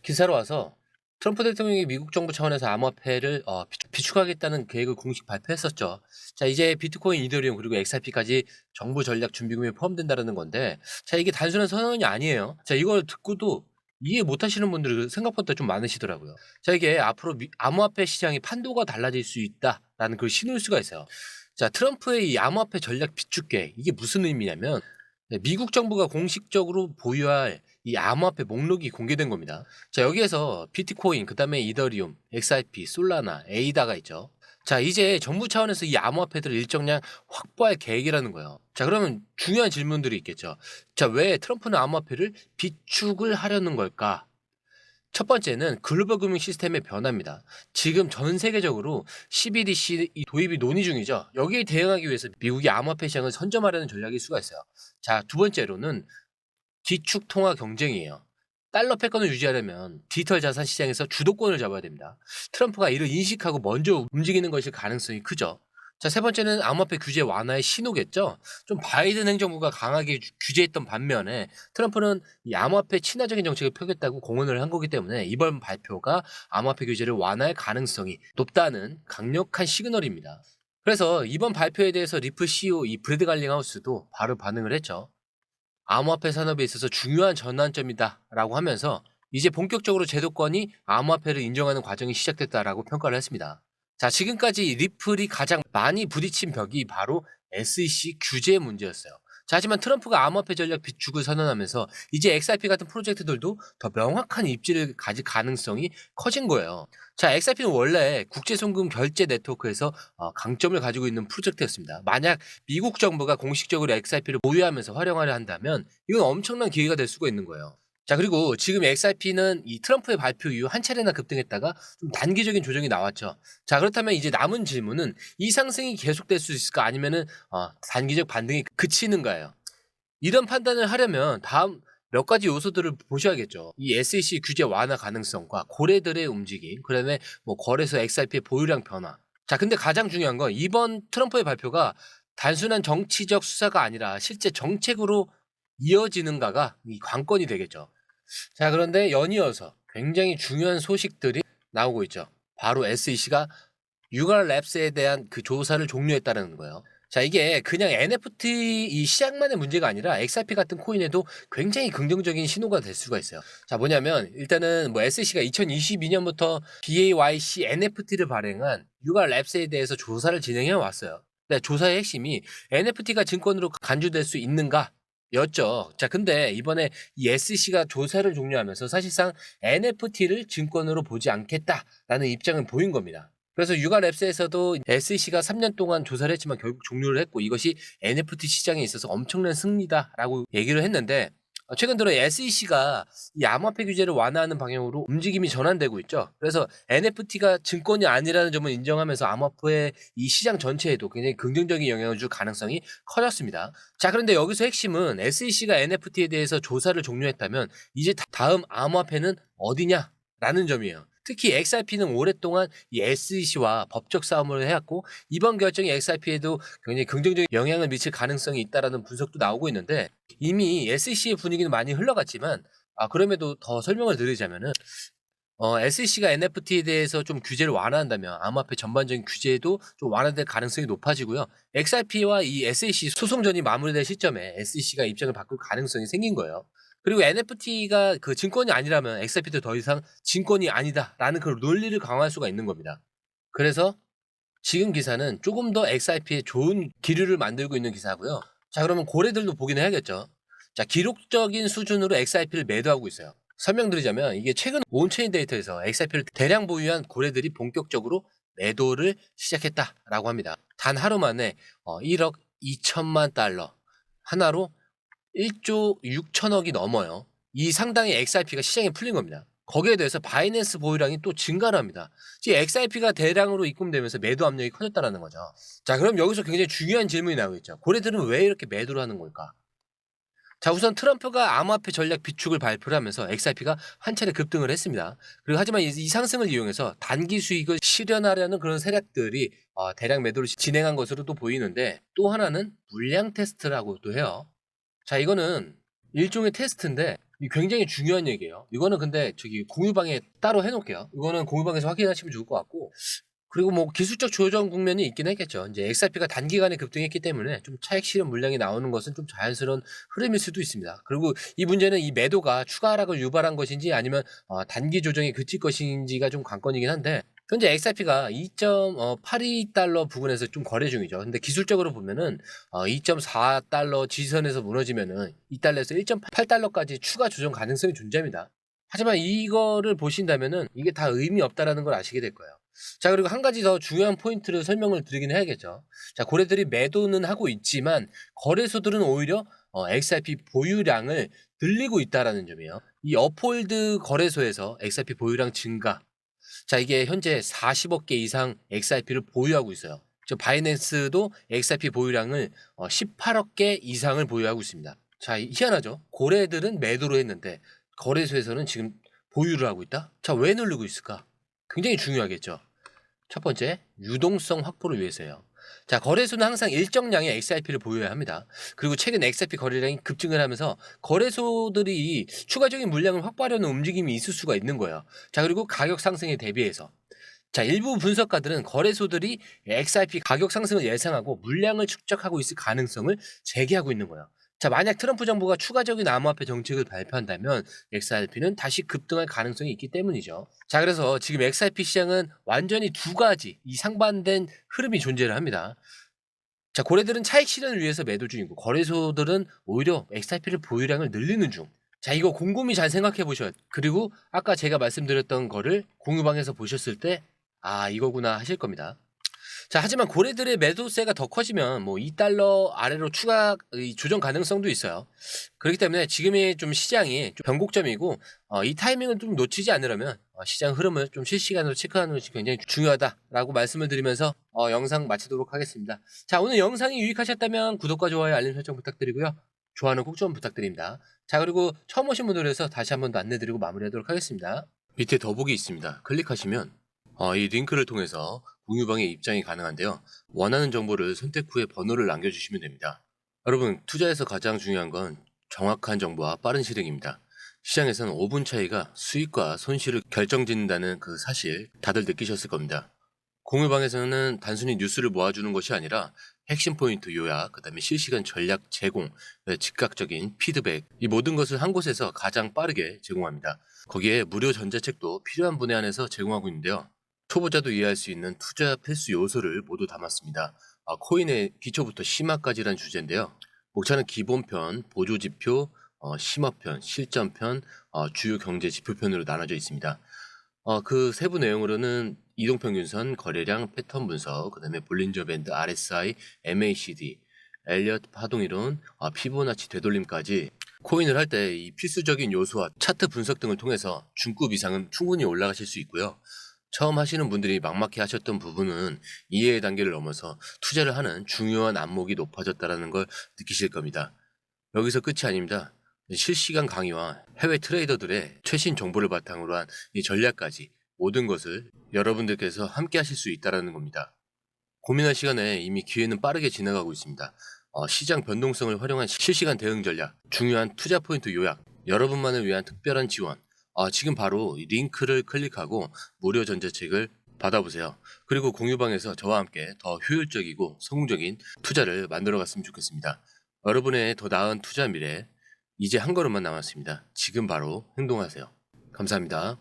기사로 와서 트럼프 대통령이 미국 정부 차원에서 암호화폐를 비축하겠다는 계획을 공식 발표했었죠. 자, 이제 비트코인, 이더리움 그리고 XRP까지 정부 전략 준비금에 포함된다는 건데, 자, 이게 단순한 선언이 아니에요. 자, 이걸 듣고도 이해 못 하시는 분들이 생각보다 좀 많으시더라고요. 자, 이게 앞으로 암호화폐 시장이 판도가 달라질 수 있다라는 그 신호일 수가 있어요. 자, 트럼프의 이 암호화폐 전략 비축 계획, 이게 무슨 의미냐면, 미국 정부가 공식적으로 보유할 이 암호화폐 목록이 공개된 겁니다. 자, 여기에서 비트코인, 그 다음에 이더리움, XRP, 솔라나, 에이다가 있죠. 자, 이제 정부 차원에서 이 암호화폐들을 일정량 확보할 계획이라는 거예요. 자, 그러면 중요한 질문들이 있겠죠. 자, 왜 트럼프는 암호화폐를 비축을 하려는 걸까? 첫 번째는 글로벌 금융 시스템의 변화입니다. 지금 전 세계적으로 CBDC 도입이 논의 중이죠. 여기에 대응하기 위해서 미국이 암호화폐 시장을 선점하려는 전략일 수가 있어요. 자, 두 번째로는 기축 통화 경쟁이에요. 달러 패권을 유지하려면 디지털 자산 시장에서 주도권을 잡아야 됩니다. 트럼프가 이를 인식하고 먼저 움직이는 것일 가능성이 크죠. 자, 세 번째는 암호화폐 규제 완화의 신호겠죠. 좀 바이든 행정부가 강하게 규제했던 반면에 트럼프는 이 암호화폐 친화적인 정책을 펴겠다고 공언을 한 거기 때문에 이번 발표가 암호화폐 규제를 완화할 가능성이 높다는 강력한 시그널입니다. 그래서 이번 발표에 대해서 리플 CEO 이 브래드 갈링하우스도 바로 반응을 했죠. 암호화폐 산업에 있어서 중요한 전환점이다라고 하면서 이제 본격적으로 제도권이 암호화폐를 인정하는 과정이 시작됐다라고 평가를 했습니다. 자, 지금까지 리플이 가장 많이 부딪힌 벽이 바로 SEC 규제 문제였어요. 자, 하지만 트럼프가 암호화폐 전략 비축을 선언하면서 이제 XRP 같은 프로젝트들도 더 명확한 입지를 가질 가능성이 커진 거예요. 자, XRP는 원래 국제송금 결제 네트워크에서 강점을 가지고 있는 프로젝트였습니다. 만약 미국 정부가 공식적으로 XRP를 보유하면서 활용하려 한다면 이건 엄청난 기회가 될 수가 있는 거예요. 자, 그리고 지금 XRP는 이 트럼프의 발표 이후 한 차례나 급등했다가 좀 단기적인 조정이 나왔죠. 자, 그렇다면 이제 남은 질문은 이 상승이 계속될 수 있을까 아니면은 단기적 반등이 그치는가예요. 이런 판단을 하려면 다음 몇 가지 요소들을 보셔야겠죠. 이 SEC 규제 완화 가능성과 고래들의 움직임, 그다음에 뭐 거래소 XRP의 보유량 변화. 자, 근데 가장 중요한 건 이번 트럼프의 발표가 단순한 정치적 수사가 아니라 실제 정책으로 이어지는가가 이 관건이 되겠죠. 자, 그런데 연이어서 굉장히 중요한 소식들이 나오고 있죠. 바로 SEC가 유가랩스에 대한 그 조사를 종료했다는 거예요. 자, 이게 그냥 NFT 이 시장만의 문제가 아니라 XRP 같은 코인에도 굉장히 긍정적인 신호가 될 수가 있어요. 자, 뭐냐면 일단은 뭐 SEC가 2022년부터 BAYC NFT를 발행한 유가랩스에 대해서 조사를 진행해 왔어요. 근데 조사의 핵심이 NFT가 증권으로 간주될 수 있는가? 였죠. 자, 근데 이번에 이 SEC가 조사를 종료하면서 사실상 NFT를 증권으로 보지 않겠다라는 입장을 보인 겁니다. 그래서 유가랩스에서도 SEC가 3년 동안 조사를 했지만 결국 종료를 했고 이것이 NFT 시장에 있어서 엄청난 승리다라고 얘기를 했는데 최근 들어 SEC가 이 암호화폐 규제를 완화하는 방향으로 움직임이 전환되고 있죠. 그래서 NFT가 증권이 아니라는 점을 인정하면서 암호화폐 이 시장 전체에도 굉장히 긍정적인 영향을 줄 가능성이 커졌습니다. 자, 그런데 여기서 핵심은 SEC가 NFT에 대해서 조사를 종료했다면 이제 다음 암호화폐는 어디냐라는 점이에요. 특히 XRP는 오랫동안 이 SEC와 법적 싸움을 해왔고 이번 결정이 XRP에도 굉장히 긍정적인 영향을 미칠 가능성이 있다라는 분석도 나오고 있는데 이미 SEC의 분위기는 많이 흘러갔지만 그럼에도 더 설명을 드리자면은 SEC가 NFT에 대해서 좀 규제를 완화한다면 암호화폐 전반적인 규제도 좀 완화될 가능성이 높아지고요. XRP와 이 SEC 소송전이 마무리될 시점에 SEC가 입장을 바꿀 가능성이 생긴 거예요. 그리고 NFT가 그 증권이 아니라면 XRP도 더 이상 증권이 아니다라는 그 논리를 강화할 수가 있는 겁니다. 그래서 지금 기사는 조금 더 XRP에 좋은 기류를 만들고 있는 기사고요. 자, 그러면 고래들도 보긴 해야겠죠. 자, 기록적인 수준으로 XRP를 매도하고 있어요. 설명드리자면 이게 최근 온체인 데이터에서 XRP를 대량 보유한 고래들이 본격적으로 매도를 시작했다라고 합니다. 단 하루 만에 1억 2천만 달러 하나로 1조 6천억이 넘어요. 이 상당히 XRP가 시장에 풀린 겁니다. 거기에 대해서 바이낸스 보유량이 또 증가를 합니다. 지금 XRP가 대량으로 입금되면서 매도 압력이 커졌다는 거죠. 자, 그럼 여기서 굉장히 중요한 질문이 나오겠죠. 고래들은 왜 이렇게 매도를 하는 걸까? 자, 우선 트럼프가 암호화폐 전략 비축을 발표를 하면서 XRP가 한 차례 급등을 했습니다. 그리고 하지만 이 상승을 이용해서 단기 수익을 실현하려는 그런 세력들이 대량 매도를 진행한 것으로 또 보이는데 또 하나는 물량 테스트라고 또 해요. 자, 이거는 일종의 테스트인데 이 굉장히 중요한 얘기예요. 이거는 근데 저기 공유방에 따로 해 놓을게요. 이거는 공유방에서 확인하시면 좋을 것 같고, 그리고 뭐 기술적 조정 국면이 있긴 했겠죠. 이제 XRP가 단기간에 급등했기 때문에 좀 차익 실현 물량이 나오는 것은 좀 자연스러운 흐름일 수도 있습니다. 그리고 이 문제는 이 매도가 추가 하락을 유발한 것인지 아니면 단기 조정에 그칠 것인지가 좀 관건이긴 한데, 현재 XRP가 2.82달러 부근에서 좀 거래 중이죠. 근데 기술적으로 보면은 2.4달러 지선에서 무너지면은 2달러에서 1.8달러까지 추가 조정 가능성이 존재합니다. 하지만 이거를 보신다면은 이게 다 의미 없다라는 걸 아시게 될 거예요. 자, 그리고 한 가지 더 중요한 포인트를 설명을 드리긴 해야겠죠. 자, 고래들이 매도는 하고 있지만 거래소들은 오히려 XRP 보유량을 늘리고 있다라는 점이에요. 이 업홀드 거래소에서 XRP 보유량 증가. 자, 이게 현재 40억 개 이상 XRP를 보유하고 있어요. 저 바이낸스도 XRP 보유량을 18억 개 이상을 보유하고 있습니다. 자, 희한하죠? 고래들은 매도를 했는데 거래소에서는 지금 보유를 하고 있다? 자, 왜 누르고 있을까? 굉장히 중요하겠죠. 첫 번째, 유동성 확보를 위해서예요. 자, 거래소는 항상 일정량의 XRP를 보유해야 합니다. 그리고 최근 XRP 거래량이 급증을 하면서 거래소들이 추가적인 물량을 확보하려는 움직임이 있을 수가 있는 거예요. 자, 그리고 가격 상승에 대비해서. 자, 일부 분석가들은 거래소들이 XRP 가격 상승을 예상하고 물량을 축적하고 있을 가능성을 제기하고 있는 거예요. 자, 만약 트럼프 정부가 추가적인 암호화폐 정책을 발표한다면 XRP는 다시 급등할 가능성이 있기 때문이죠. 자, 그래서 지금 XRP 시장은 완전히 두 가지 이 상반된 흐름이 존재를 합니다. 자, 고래들은 차익 실현을 위해서 매도 중이고 거래소들은 오히려 XRP를 보유량을 늘리는 중. 자, 이거 곰곰이 잘 생각해 보셔야 돼요. 그리고 아까 제가 말씀드렸던 거를 공유방에서 보셨을 때 이거구나 하실 겁니다. 자, 하지만 고래들의 매도세가 더 커지면 뭐 2달러 아래로 추가 조정 가능성도 있어요. 그렇기 때문에 지금의 좀 시장이 좀 변곡점이고 이 타이밍을 좀 놓치지 않으려면 시장 흐름을 좀 실시간으로 체크하는 것이 굉장히 중요하다라고 말씀을 드리면서 영상 마치도록 하겠습니다. 자, 오늘 영상이 유익하셨다면 구독과 좋아요, 알림 설정 부탁드리고요. 좋아요는 꼭 좀 부탁드립니다. 자, 그리고 처음 오신 분들을 위해서 다시 한 번 더 안내드리고 마무리하도록 하겠습니다. 밑에 더보기 있습니다. 클릭하시면 이 링크를 통해서 공유방에 입장이 가능한데요. 원하는 정보를 선택 후에 번호를 남겨주시면 됩니다. 여러분, 투자에서 가장 중요한 건 정확한 정보와 빠른 실행입니다. 시장에서는 5분 차이가 수익과 손실을 결정짓는다는 그 사실 다들 느끼셨을 겁니다. 공유방에서는 단순히 뉴스를 모아주는 것이 아니라 핵심 포인트 요약, 그 다음에 실시간 전략 제공, 즉각적인 피드백, 이 모든 것을 한 곳에서 가장 빠르게 제공합니다. 거기에 무료 전자책도 필요한 분에 한해서 제공하고 있는데요. 초보자도 이해할 수 있는 투자 필수 요소를 모두 담았습니다. 코인의 기초부터 심화까지란 주제인데요. 목차는 기본편, 보조지표, 심화편, 실전편, 주요 경제 지표편으로 나눠져 있습니다. 그 세부 내용으로는 이동평균선, 거래량, 패턴 분석, 그 다음에 볼린저 밴드, RSI, MACD, 엘리엇 파동이론, 피보나치 되돌림까지 코인을 할 때 이 필수적인 요소와 차트 분석 등을 통해서 중급 이상은 충분히 올라가실 수 있고요. 처음 하시는 분들이 막막해 하셨던 부분은 이해의 단계를 넘어서 투자를 하는 중요한 안목이 높아졌다는 걸 느끼실 겁니다. 여기서 끝이 아닙니다. 실시간 강의와 해외 트레이더들의 최신 정보를 바탕으로 한 이 전략까지 모든 것을 여러분들께서 함께 하실 수 있다는 겁니다. 고민할 시간에 이미 기회는 빠르게 지나가고 있습니다. 시장 변동성을 활용한 실시간 대응 전략, 중요한 투자 포인트 요약, 여러분만을 위한 특별한 지원. 지금 바로 이 링크를 클릭하고 무료 전자책을 받아보세요. 그리고 공유방에서 저와 함께 더 효율적이고 성공적인 투자를 만들어 갔으면 좋겠습니다. 여러분의 더 나은 투자 미래, 이제 한 걸음만 남았습니다. 지금 바로 행동하세요. 감사합니다.